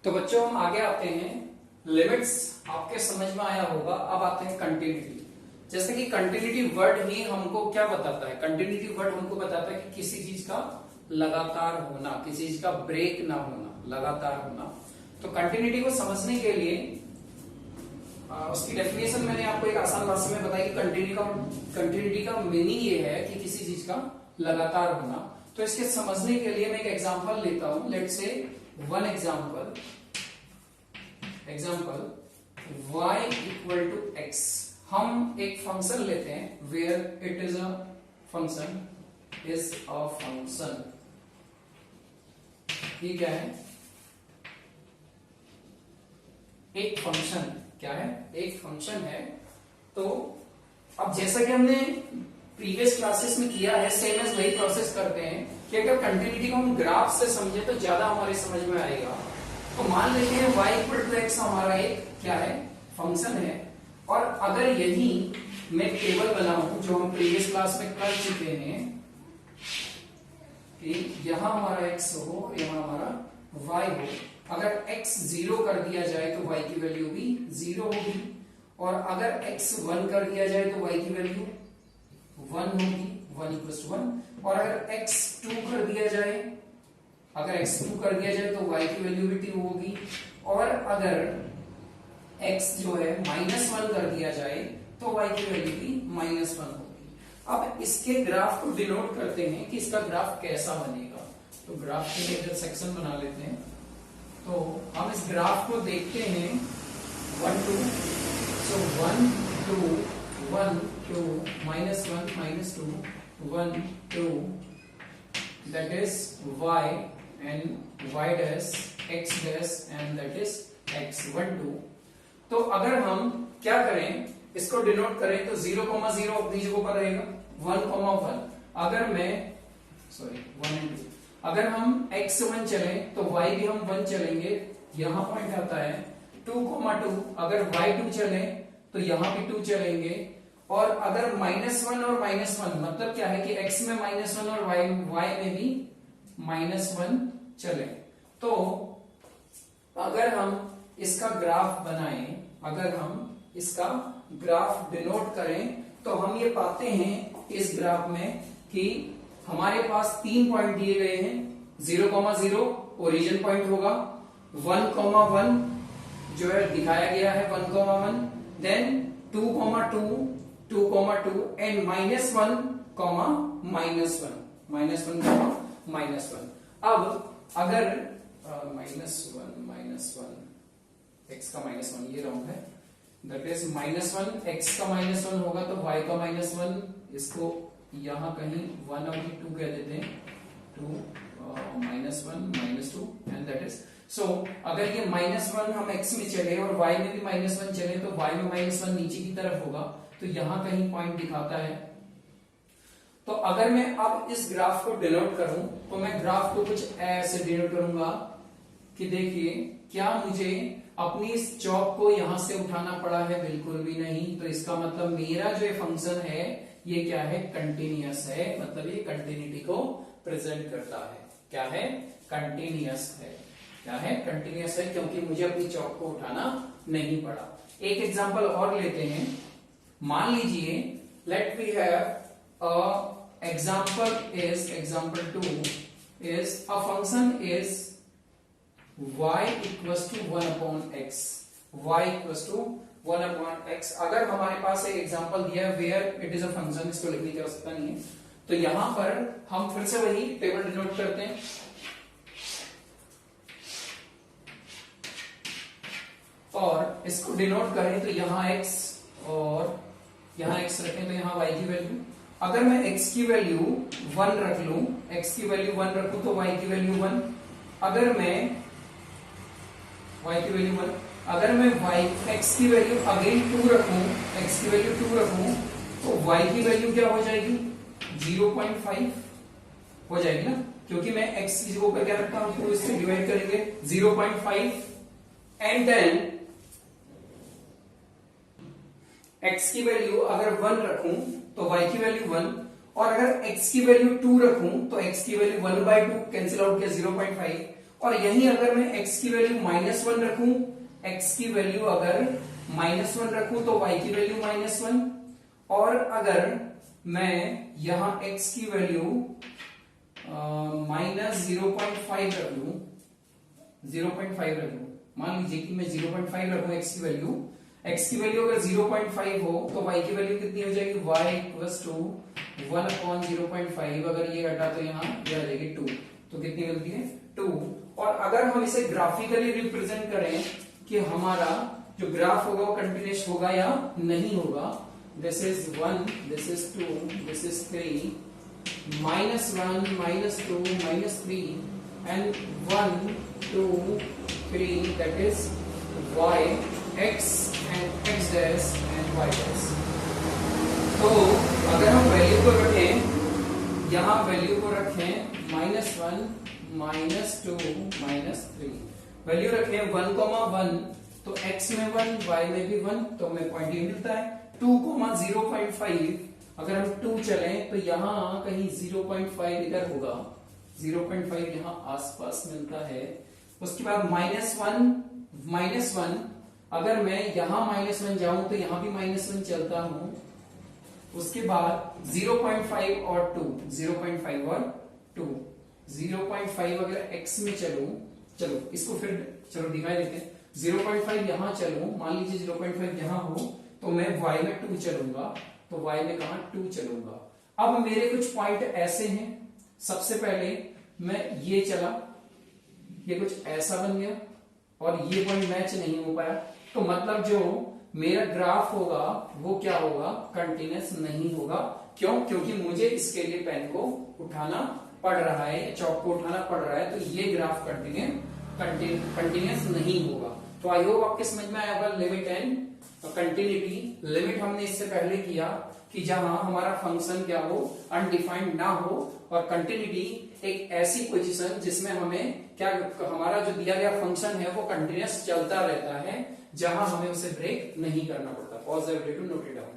तो बच्चों हम आगे आते हैं। लिमिट्स आपके समझ में आया होगा। अब आते हैं कंटिन्यूटी। जैसे कि कंटिन्यूटी वर्ड ही हमको क्या बताता है? कंटिन्यूटी वर्ड हमको बताता है कि किसी चीज का लगातार होना, किसी चीज का ब्रेक ना होना, लगातार होना। तो कंटिन्यूटी को समझने के लिए उसकी डेफिनेशन मैंने आपको एक आसान भाषा में बताई कि कंटिन्यूटी का मीनिंग ये है कि किसी चीज का लगातार होना। तो इसके समझने के लिए मैं एक एग्जांपल लेता हूं। Let's say one example y equal to x। हम एक फंक्शन लेते हैं where it is a function ये क्या है? एक फंक्शन क्या है? एक फंक्शन है। तो अब जैसा कि हमने प्रीवियस क्लासेस में किया है, सेम एज वही प्रोसेस करते हैं कि अगर कंटिन्यूटी को हम ग्राफ से समझे तो ज्यादा हमारे समझ में आएगा। तो मान लेते हैं y इक्वल टू x हमारा एक क्या है? फंक्शन है। और अगर यही मैं टेबल बनाऊं जो हम प्रीवियस क्लास में कर चुके हैं कि यहां हमारा x हो, यहां हमारा y हो। अगर x 0 कर दिया जाए तो y की वैल्यू भी 0 होगी, और अगर x 1 कर दिया जाए तो y की वैल्यू 1 होगी, 1 इक्वल्स टू 1। और अगर x 2 कर दिया जाए, तो y की वैल्यू भी 2 होगी। और अगर x जो है -1 कर दिया जाए तो y की वैल्यू भी -1 होगी। अब इसके ग्राफ को डिनोट करते हैं कि इसका ग्राफ कैसा बनेगा। तो ग्राफ के लिए सेक्शन बना लेते हैं। तो हम इस ग्राफ को देखते हैं 1 2, सो 1 2 1 2 -1 -2 1 2, that is y and y dash x dash and that is x 1 2। तो अगर हम क्या करें, इसको डिनोट करें तो 0,0 अपनी जगह पर रहेगा, 1,1। अगर मैं 1 and 2, अगर हम x 1 चले तो y भी हम 1 चलेंगे, यहां पॉइंट आता है 2,2। अगर y 2 चले तो यहां भी 2 चलेंगे। और अगर -1 और -1 मतलब क्या है कि x में -1 और y में भी -1 चले। तो अगर हम इसका ग्राफ बनाएं, अगर हम इसका ग्राफ डिनोट करें तो हम ये पाते हैं इस ग्राफ में कि हमारे पास 3 पॉइंट दिए गए हैं। 0,0 ओरिजिन पॉइंट होगा, 1,1 जो है दिखाया गया है 1,1, देन 2,2 2,2 एंड -1, -1। अब अगर -1 x का -1 ये राउंड है, दैट इज -1 x का -1 होगा तो y का -1, इसको यहां कहीं 1 और 2 कह देते हैं, 2 -1 -2 एंड दैट इज सो। अगर ये -1 हम x में चले और y में भी -1 चले तो y में -1 नीचे की तरफ होगा, तो यहां कहीं पॉइंट दिखाता है। तो अगर मैं अब इस ग्राफ को डिनोट करूं तो मैं ग्राफ को कुछ ऐसे डिनोट करूंगा कि देखिए क्या मुझे अपनी इस चौक को यहां से उठाना पड़ा है? बिल्कुल भी नहीं। तो इसका मतलब मेरा जो फंक्शन है ये क्या है? कंटिन्यूअस है। मतलब ये कंटिन्यूटी को प्रेजेंट करता है। क्या है? कंटिन्यूअस है। क्या है? कंटिन्यूअस है, क्योंकि मुझे अपनी चौक को उठाना नहीं पड़ा। एक एग्जांपल और लेते हैं। मान लीजिए let we have example 2 is a function is y equals to 1 upon x। y equals to 1 upon x। अगर हमारे पास एक एग्जांपल दिया है where it is a function, इसको लिखने की आवश्यकता नहीं है, तो यहां पर हम फिर से वही टेबल डिनोट करते हैं। और इसको डिनोट करें तो यहां x और यहां x रखें तो यहां y की वैल्यू। अगर मैं x की वैल्यू 1 रख लूं, x की वैल्यू 1 रखूं तो y की वैल्यू 1। अगर मैं y की वैल्यू 1, अगर मैं x की वैल्यू अगेन 2 रखूं, x की वैल्यू 2 रखूं तो y की वैल्यू क्या हो जाएगी? 0.5 हो जाएगी ना, क्योंकि मैं x की जगह पर क्या रखता हूं, 2 इससे डिवाइड करेंगे 0.5 एंड देन x की वैल्यू अगर 1 रखूं तो y की वैल्यू 1, और अगर x की वैल्यू 2 रखूं तो x की वैल्यू 1/2 कैंसिल आउट किया 0.5, और यहीं अगर मैं x की वैल्यू -1 रखूं, x की वैल्यू अगर -1 रखूं तो y की वैल्यू -1, और अगर मैं यहां x की वैल्यू -0.5 रख लूं, 0.5 रख लूं, मान लीजिए कि मैं 0.5 रखूं x की वैल्यू, x की वैल्यू अगर 0.5 हो तो y की वैल्यू कितनी हो जाएगी, y इक्वल्स टू 1/0.5, अगर ये हटा तो यहाँ ये आ जाएगी 2, तो कितनी मिलती है 2। और अगर हम इसे ग्राफिकली रिप्रेजेंट करें कि हमारा जो ग्राफ होगा वो कंटिन्यूअस होगा या नहीं होगा, this is 1, this is 2, this is 3, -1, -2, -3 and 1, 2, 3, that is y, x and x dash and y dash। तो अगर हम वैल्यू को रखें, यहां वैल्यू को रखें -1, -2, -3, वैल्यू रखें 1,1, तो x में 1, y में भी 1, तो हमें पॉइंट ये मिलता है। 2,0.5, अगर हम 2 चलें तो यहां कहीं 0.5 इधर होगा, 0.5 यहां आसपास मिलता है। उसके बाद -1, अगर मैं यहां -1 जाऊं तो यहां भी -1 चलता हूं। उसके बाद 0.5 और 2, 0.5 और 2, 0.5 अगर x में चलूं, चलो इसको फिर चलो दिखाई देते हैं। 0.5 यहां चलूं, मान लीजिए 0.5 यहां हो तो मैं y में 2 चलूंगा, तो y में कहां 2 चलूंगा। अब मेरे कुछ पॉइंट ऐसे हैं, सबसे पहले मैं ये चला, ये कुछ ऐसा बन गया और ये पॉइंट मैच नहीं हो पाया, तो मतलब जो मेरा ग्राफ होगा वो क्या होगा, कंटिन्यूअस नहीं होगा। क्यों? क्योंकि मुझे इसके लिए पेन को उठाना पड़ रहा है, चौक को उठाना पड़ रहा है, तो ये ग्राफ कंटिन्यूअस नहीं होगा। तो आई होप आपके समझ में आया होगा लिमिट एंड कंटिन्यूटी। लिमिट हमने इससे पहले किया कि जहां हमारा फंक्शन क्या हो, अनडिफाइंड ना हो, और कंटिन्यूटी एक ऐसी पोजीशन जिसमें हमें क्या, हमारा जो दिया गया फंक्शन है वो कंटिन्यूअस चलता रहता है, जहां हमें उसे ब्रेक नहीं करना पड़ता। Pause the video to note it down.